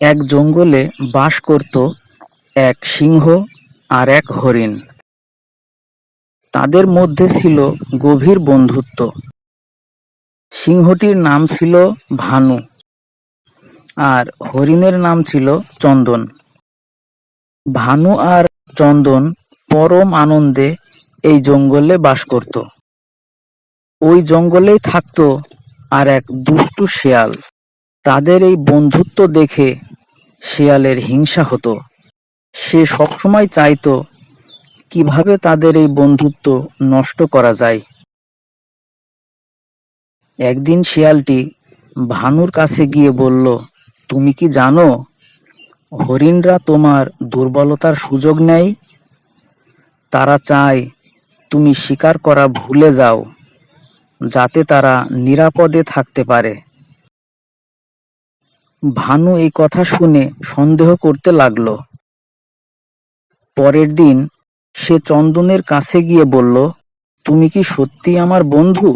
এক জঙ্গলে বাস করত এক সিংহ আর এক হরিণ। তাদের মধ্যে ছিল গভীর বন্ধুত্ব। সিংহটির নাম ছিল ভানু আর হরিণের নাম ছিল চন্দন। ভানু আর চন্দন পরম আনন্দে এই জঙ্গলে বাস করত। ওই জঙ্গলেই থাকতো আর এক দুষ্টু শেয়াল। তাদের এই বন্ধুত্ব দেখে শেয়ালের হিংসা হতো। সে সবসময় চাইতো কিভাবে তাদের এই বন্ধুত্ব নষ্ট করা যায়। একদিন শিয়ালটি ভানুর কাছে গিয়ে বলল, তুমি কি জানো হরিণরা তোমার দুর্বলতার সুযোগ নেয়? তারা চায় তুমি শিকার করা ভুলে যাও, যাতে তারা নিরাপদে থাকতে পারে। ভানু এই কথা শুনে সন্দেহ করতে লাগলো। পরের দিন সে চন্দনের কাছে গিয়ে বলল, তুমি কি সত্যি আমার বন্ধু,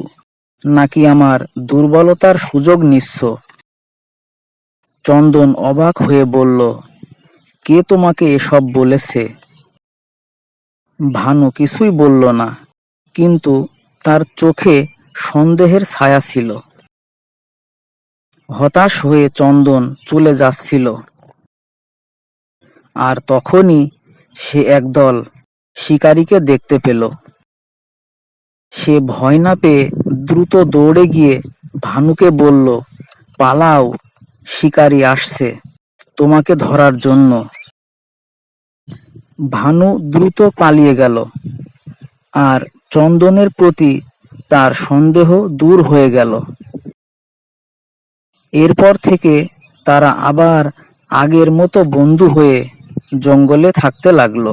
নাকি আমার দুর্বলতার সুযোগ নিচ্ছ? চন্দন অবাক হয়ে বলল, কে তোমাকে এসব বলেছে? ভানু কিছুই বলল না, কিন্তু তার চোখে সন্দেহের ছায়া ছিল। হতাশ হয়ে চন্দন চলে যাচ্ছিল, আর তখনই সে একদল শিকারীকে দেখতে পেল। সে ভয় না পেয়ে দ্রুত দৌড়ে গিয়ে ভানুকে বলল, পালাও, শিকারী আসছে তোমাকে ধরার জন্য। ভানু দ্রুত পালিয়ে গেল, আর চন্দনের প্রতি তার সন্দেহ দূর হয়ে গেল। এরপর থেকে তারা আবার আগের মতো বন্ধু হয়ে জঙ্গলে থাকতে লাগলো।